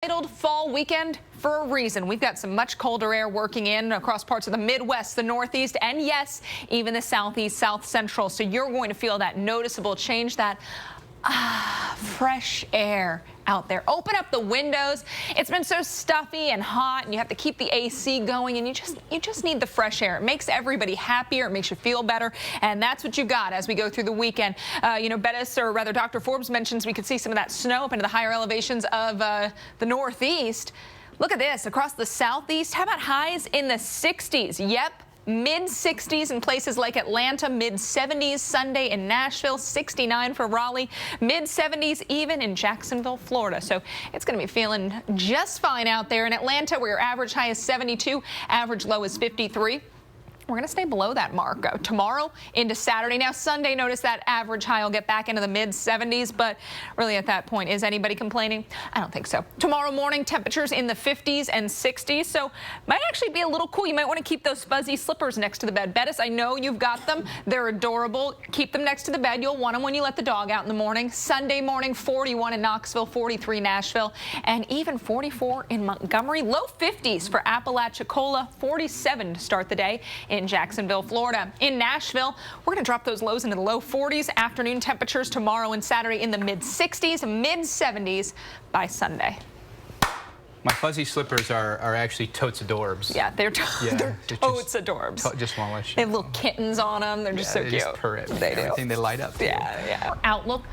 Titled Fall Weekend for a reason. We've got some much colder air working in across parts of the Midwest, the Northeast, and yes, even the Southeast, South Central. So you're going to feel that noticeable change, that fresh air out there. Open up the windows. It's been so stuffy and hot, and you have to keep the AC going, and you just need the fresh air. It makes everybody happier. It makes you feel better, and that's what you got as we go through the weekend. Bettis, or rather Dr. Forbes mentions we could see some of that snow up into the higher elevations of the Northeast. Look at this. Across the Southeast, how about highs in the 60s? Yep. Mid-60s in places like Atlanta, mid-70s Sunday in Nashville, 69 for Raleigh, mid-70s even in Jacksonville, Florida. So it's going to be feeling just fine out there in Atlanta, where your average high is 72, average low is 53. We're going to stay below that mark tomorrow into Saturday. Now, Sunday, notice that average high will get back into the mid-70s, but really at that point, is anybody complaining? I don't think so. Tomorrow morning, temperatures in the 50s and 60s, so might actually be a little cool. You might want to keep those fuzzy slippers next to the bed. Bettis, I know you've got them. They're adorable. Keep them next to the bed. You'll want them when you let the dog out in the morning. Sunday morning, 41 in Knoxville, 43 Nashville, and even 44 in Montgomery. Low 50s for Apalachicola, 47 to start the day in Jacksonville, Florida. In Nashville, we're going to drop those lows into the low 40s. Afternoon temperatures tomorrow and Saturday in the mid-60s, mid-70s by Sunday. My fuzzy slippers are actually totes adorbs. Yeah, they're totes adorbs. Just want to let you They have little kittens on them. They're just so cute. Just purr at They do. Everything they light up. Yeah. Outlook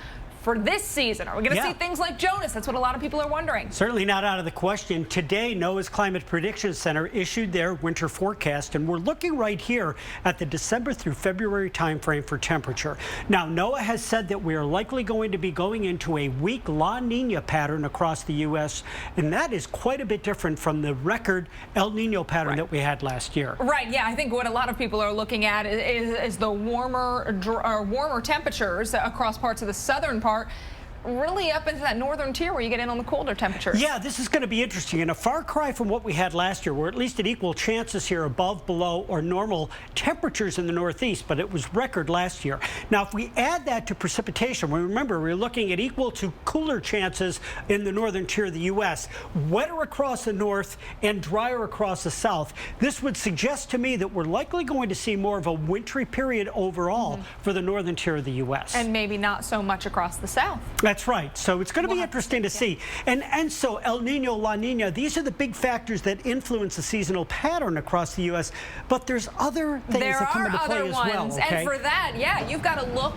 for this season. Are we going to see things like Jonas? That's what a lot of people are wondering. Certainly not out of the question. Today, NOAA's Climate Prediction Center issued their winter forecast, and we're looking right here at the December through February timeframe for temperature. Now, NOAA has said that we are likely going to be going into a weak La Nina pattern across the U.S., and that is quite a bit different from the record El Nino pattern that we had last year. Right, yeah, I think what a lot of people are looking at is the warmer temperatures across parts of the southern part, really up into that northern tier where you get in on the colder temperatures. Yeah, this is going to be interesting, and a far cry from what we had last year. We're at least at equal chances here, above, below, or normal temperatures in the Northeast, but it was record last year. Now, if we add that to precipitation, remember we're looking at equal to cooler chances in the northern tier of the U.S., wetter across the north and drier across the south. This would suggest to me that we're likely going to see more of a wintry period overall for the northern tier of the U.S. And maybe not so much across the south. That's right. So it's going to be interesting to see. And so El Nino, La Nina, these are the big factors that influence the seasonal pattern across the U.S. But there's other things that come into play as well. Okay? And for that, yeah, you've got to look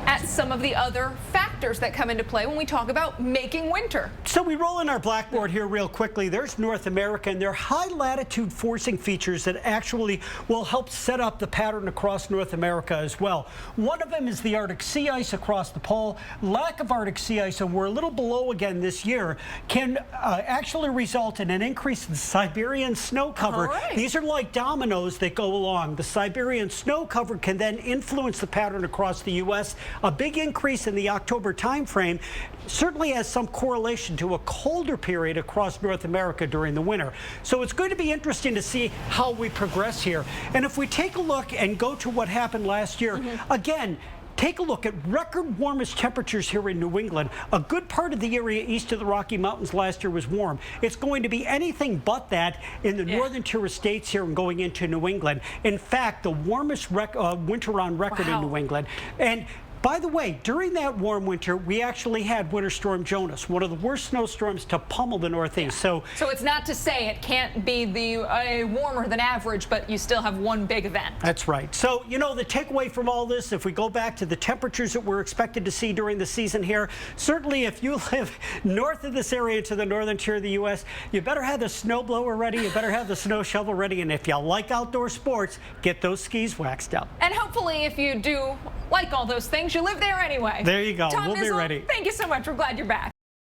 at some of the other factors that come into play when we talk about making winter. So we roll in our blackboard here real quickly. There's North America, and there are high latitude forcing features that actually will help set up the pattern across North America as well. One of them is the Arctic sea ice across the pole. Lack of Arctic sea ice, and we're a little below again this year, can actually result in an increase in Siberian snow cover. These are like dominoes that go along. The Siberian snow cover can then influence the pattern across the U.S. A big increase in the October timeframe certainly has some correlation to a colder period across North America during the winter. So it's going to be interesting to see how we progress here. And if we take a look and go to what happened last year, again, take a look at record warmest temperatures here in New England. A good part of the area east of the Rocky Mountains last year was warm. It's going to be anything but that in the northern tier of states here and going into New England. In fact, the warmest winter on record in New England. And by the way, during that warm winter, we actually had Winter Storm Jonas, one of the worst snowstorms to pummel the Northeast. So it's not to say it can't be the warmer than average, but you still have one big event. That's right. So, you know, the takeaway from all this, if we go back to the temperatures that we're expected to see during the season here, certainly if you live north of this area to the northern tier of the U.S., you better have the snowblower ready, you better have the snow shovel ready, and if you like outdoor sports, get those skis waxed up. And hopefully if you do like all those things, you live there anyway. There you go. Tom We'll be Nizzle, ready. Thank you so much. We're glad you're back.